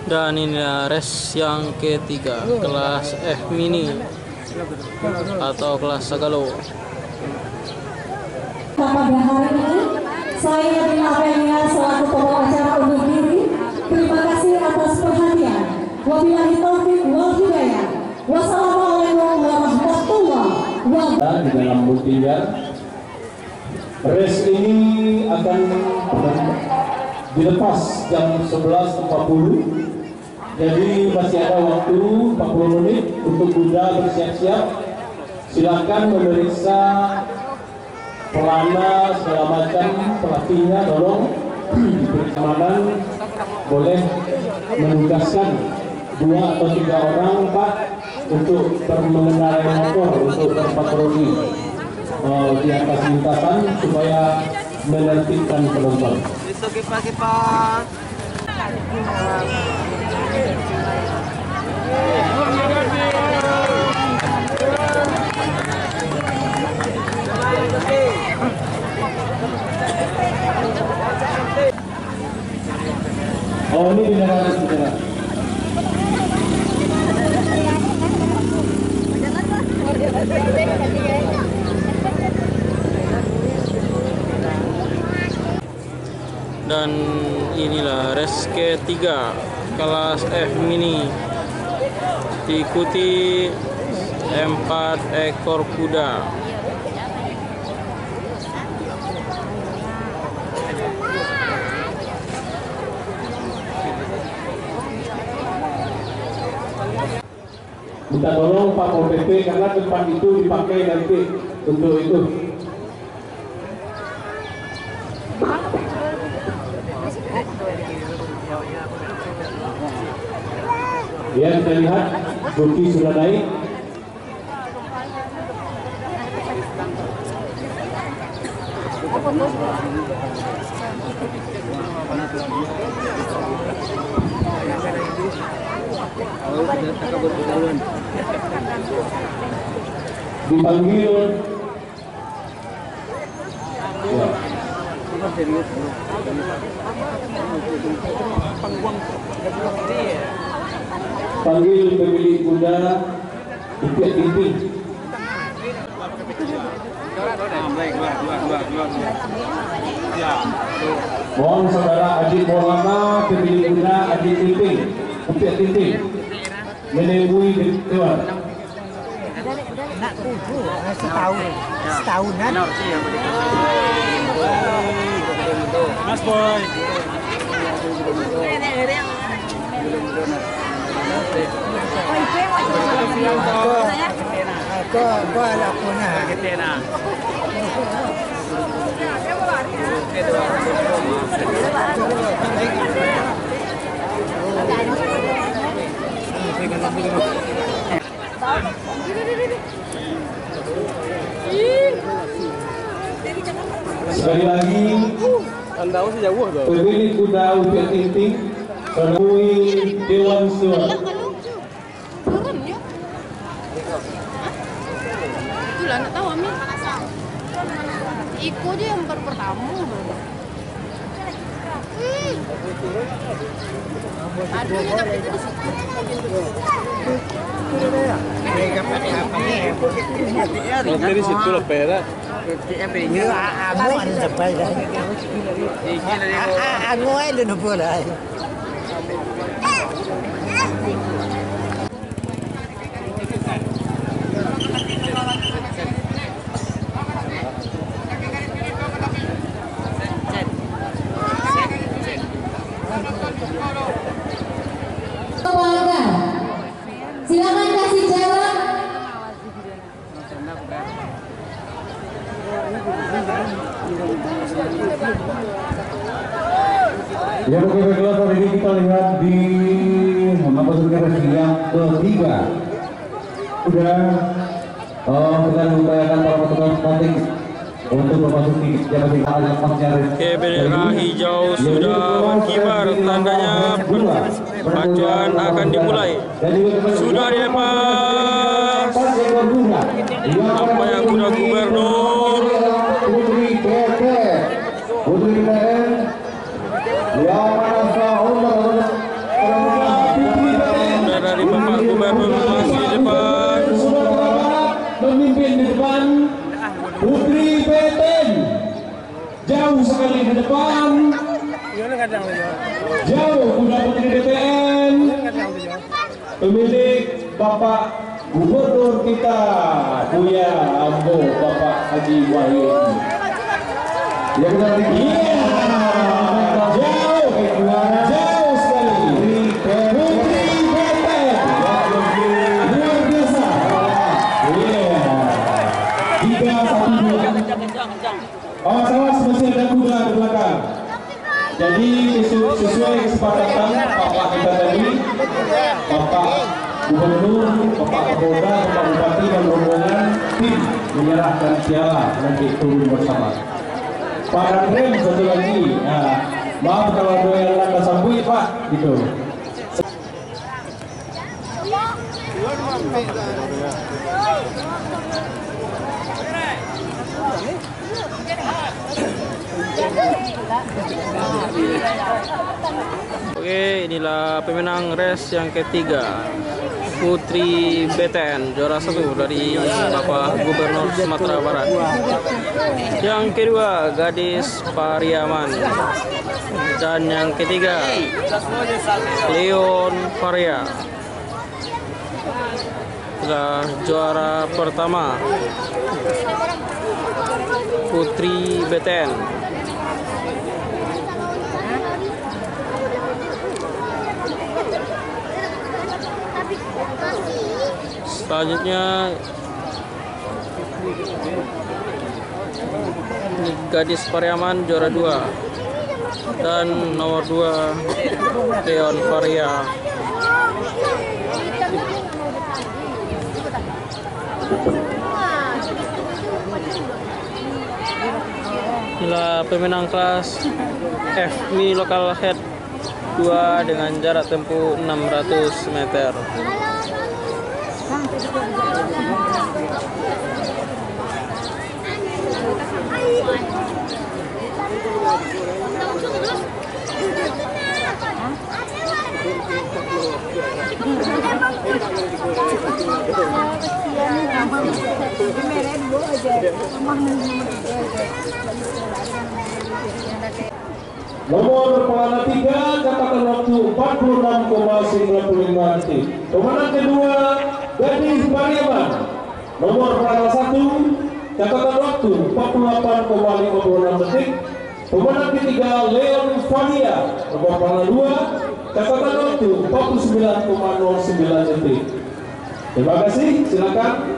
Dan inilah race yang ketiga, kelas F mini atau kelas Sagalo. Pada hari ini saya Dina Venia selaku pembawa acara undur diri. Terima kasih atas perhatian. Wabillahi taufiq wal hidayah. Wassalamualaikum warahmatullahi wabarakatuh. Di dalam multimedia, race ini akan dilepas jam 11.40. Jadi masih ada waktu 40 menit untuk kuda bersiap-siap. Silakan memeriksa pelana segala macam, pelatihnya tolong diberi keamanan. Boleh menugaskan 2 atau 3 orang Pak untuk mengendarai motor untuk berpatroli di atas lintasan supaya menertibkan penonton. Kipas. Oh, ini beneran saudara. Dan inilah race ketiga, kelas F mini, diikuti 4 ekor kuda. Minta tolong Pak Pol PP karena tempat itu dipakai nanti untuk itu. Ya, kita lihat Buki sudah naik. Dipanggil ya. Panggil pemilik kuda Bukit Tingting. Mohon saudara Adik Maulana, pemilik kuda Adik Tingting, Bukit Tingting, menemui Dewan. Nak tujuh setahunan. Mas Boy. Kau ala punah. Sekali lagi, pemilik kuda Bukit Tingting menemui Dewan Suara. Itulah nak tahu Ami. Iko dia yang baru pertama. Aduh, tapi itu di situ. Dari situ lah perak. Như anu ăn tập bay đấy. Anu ấy là nó vừa đấy. Silakan kasih jalan. Ya, oke, baiklah, hari ini kita lihat di memasuki race yang ketiga. Sudah kita mengupayakan para petugas statik untuk memasuki jalan yang pasnya. Oke, bendera hijau sudah berkibar, tandanya pacuan akan dimulai. Sudah dilepas. Nampaknya kuda gubernur. Putri PT, Putri PN, yang mana sahur di depan. Jauh Putra Putri BTN. Pemilik Bapak Gubernur kita, Buya Ambo, Bapak Haji Wahyu. Ya benar tinggi. Jauh sekali. Putri BTN. Luar biasa. Iya. 3-1-2. Awas masih ada kuda di belakang. Jadi sesuai kesepakatan Bapak kita tadi, Bapak Gubernur, Bapak Kapolda, Bapak Bupati dan rombongan tim menyerahkan piala nanti turun bersama. Pak Rem satu lagi, nah, maaf kalau ada yang lantas sambui Pak, gitu. Oke, inilah pemenang race yang ketiga, Putri BTN, juara 1 dari Bapak Gubernur Sumatera Barat. Yang kedua, Gadis Pariaman. Dan yang ketiga, Leon Varia. Adalah juara pertama, Putri BTN. Selanjutnya Gadis Pariaman juara 2 dan nomor 2 Leon Varia. Inilah pemenang kelas FMI Local Head 2 dengan jarak tempuh 600 meter. Nomor pelana 3 catatan waktu 46,95 detik. Pemenang kedua Gadis Pariaman. Nomor pelana 1 catatan waktu 48,56 detik. Pemenang ketiga Leon Varia. Nomor pelana 2 catatan waktu 49,09 detik. Terima kasih, silakan.